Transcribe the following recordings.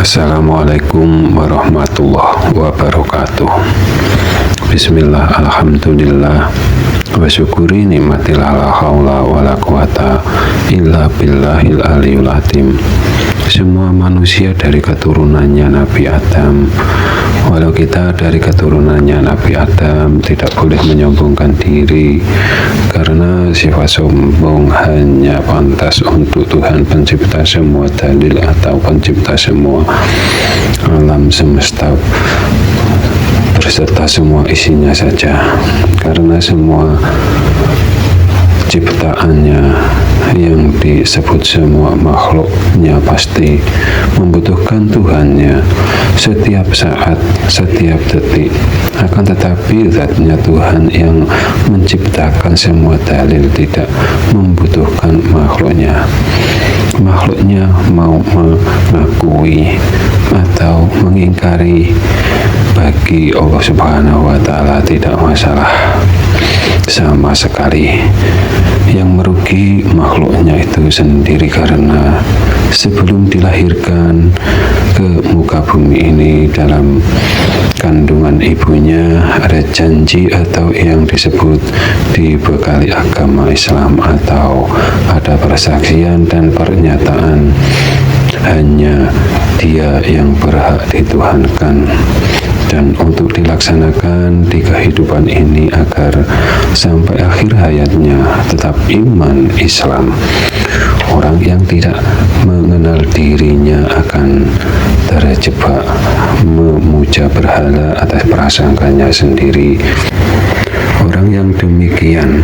Assalamualaikum warahmatullahi wabarakatuh. Bismillah, alhamdulillah, wa syukuri nikmatillah, la haula wa la quwata illa billahil aliyul azim. Semua manusia dari keturunannya Nabi Adam. Walau kita dari keturunannya Nabi Adam, tidak boleh menyombongkan diri, karena sifat sombong hanya pantas untuk Tuhan pencipta semua dalil atau pencipta semua alam semesta berserta semua isinya saja, karena semua ciptaannya yang disebut semua makhluknya pasti membutuhkan Tuhannya setiap saat, setiap detik. Akan tetapi zatnya Tuhan yang menciptakan semua dalil tidak membutuhkan makhluknya. Makhluknya mau mengakui atau mengingkari, bagi Allah Subhanahu wa Ta'ala tidak masalah sama sekali. Yang merugi makhluknya itu sendiri, karena sebelum dilahirkan ke muka bumi ini dalam kandungan ibunya ada janji atau yang disebut dibekali agama Islam, atau ada persaksian dan pernyataan hanya Dia yang berhak dituhankan dan untuk dilaksanakan di kehidupan ini agar sampai akhir hayatnya tetap iman Islam. Orang yang tidak mengenal dirinya akan terjebak memuja berhala atas prasangkanya sendiri. Orang yang demikian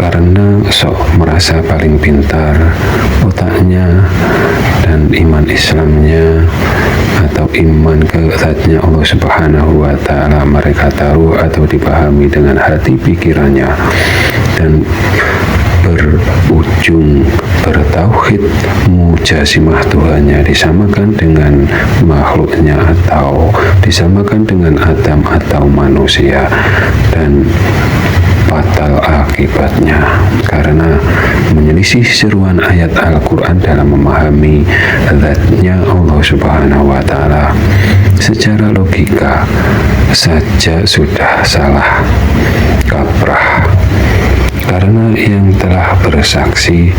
karena sok merasa paling pintar, otaknya dan iman Islamnya atau iman ke zatnya Allah Subhanahu wa Ta'ala mereka taruh atau dipahami dengan hati pikirannya dan berujung bertauhid mujasimah Tuhannya disamakan dengan makhluknya atau disamakan dengan Adam atau manusia, dan fatal akibatnya karena menyelisih seruan ayat Al-Quran dalam memahami zatnya Allah Subhanahu wa Ta'ala. Secara logika saja sudah salah kaprah, karena yang telah bersaksi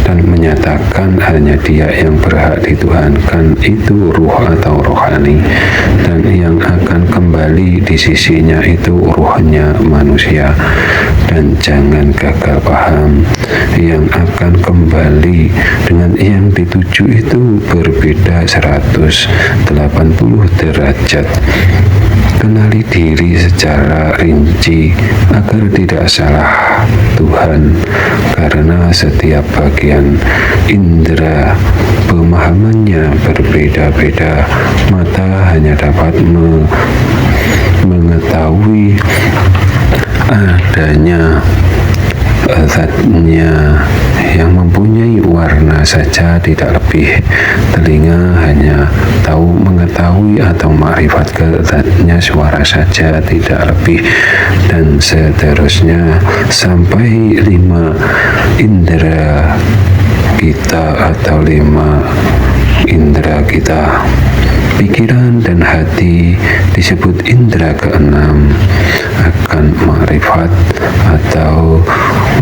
dan menyatakan hanya Dia yang berhak dituhankan itu ruh atau rohani, dan yang akan kembali di sisinya itu ruhnya manusia. Dan jangan gagal paham, yang akan kembali dengan yang dituju itu berbeda 180 derajat. Kenali diri secara rinci agar tidak salah Tuhan, karena setiap bagian indera pemahamannya berbeda-beda. Mata hanya dapat mengetahui adanya zatnya yang mempunyai warna saja, tidak lebih. Telinga hanya tahu mengetahui atau makrifat ke zatnya suara saja, tidak lebih, dan seterusnya sampai 5 indera kita atau 5 indera kita. Pikiran dan hati disebut indera keenam, akan makrifat atau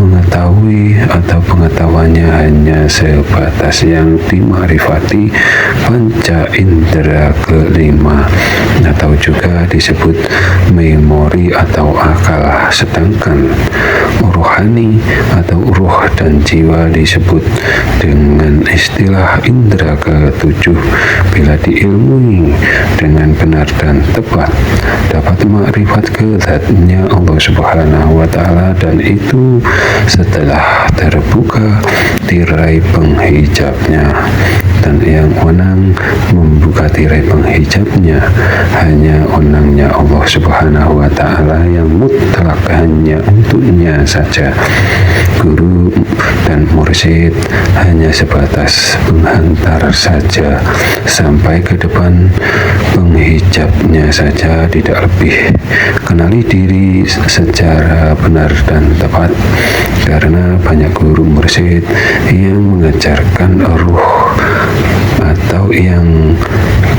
mengetahui atau pengetahuannya hanya sebatas yang dimakrifati panca indera kelima, atau juga disebut memori atau akal. Sedangkan rohani atau ruh dan jiwa disebut dengan istilah indera ketujuh. Bila diilmui dengan benar dan tepat, dapat makrifat ke zatnya Allah Subhanahu wa Ta'ala, dan itu setelah terbuka tirai penghijabnya. Dan yang onang membuka tirai penghijabnya hanya onangnya Allah Subhanahu wa Ta'ala yang mutlak hanya untuknya saja. Guru dan mursyid hanya sebatas penghantar saja sampai ke depan penghijabnya saja, tidak lebih. Kenali diri secara benar dan tepat, karena banyak guru mursyid yang mengajarkan ruh atau yang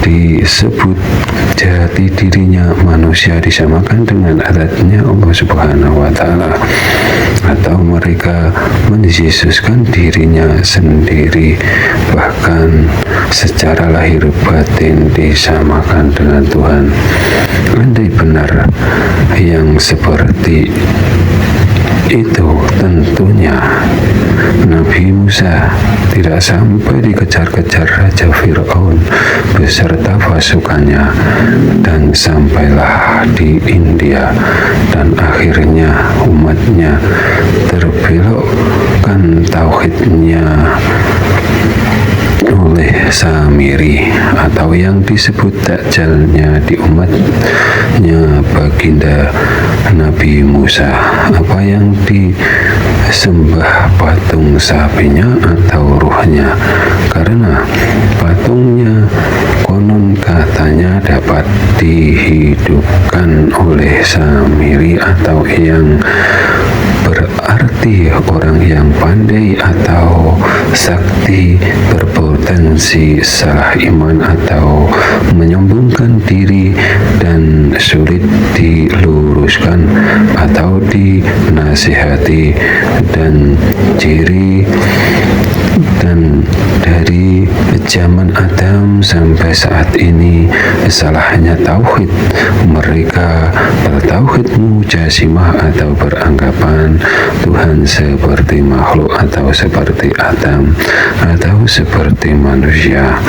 disebut jati dirinya manusia disamakan dengan adatnya Allah Subhanahu wa Ta'ala, atau mereka menyesuskan dirinya sendiri, bahkan secara lahir batin disamakan dengan Tuhan. Andai benar yang seperti itu, tentunya Nabi Musa tidak sampai dikejar-kejar Raja Fir'aun beserta pasukannya dan sampailah di India, dan akhirnya umatnya terbelokkan tauhidnya oleh Samiri, atau yang disebut Dajjalnya di umatnya baginda Nabi Musa. Apa yang disembah patung sapinya atau ruhnya, karena patungnya konon katanya dapat dihidupkan oleh Samiri, atau yang berarti orang yang pandai atau sakti, berpotensi salah iman atau menyombongkan diri dan sulit diluruskan atau dinasihati, dan ciri dan dari zaman Adam sampai saat ini salahnya tauhid. Mereka bertauhid mujasimah atau beranggapan Tuhan seperti makhluk atau seperti Adam atau seperti manusia.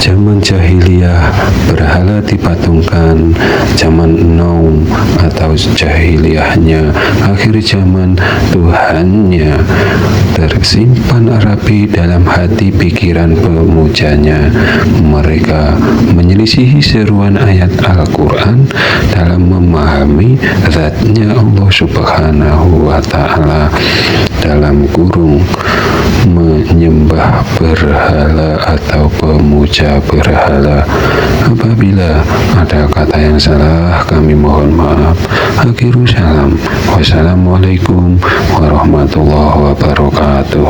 Zaman jahiliyah berhala dipatungkan, zaman Naum atau jahiliyahnya akhir zaman Tuhannya tersimpan rapi dalam hati pikiran pemujanya. Mereka menyelisihi seruan ayat Al-Quran dalam memahami zatnya Allah Subhanahu wa Ta'ala, dalam kurung menyembah berhala atau pemuja berhala. Apabila ada kata yang salah, kami mohon maaf. Akhiru salam. Wassalamualaikum warahmatullahi wabarakatuh.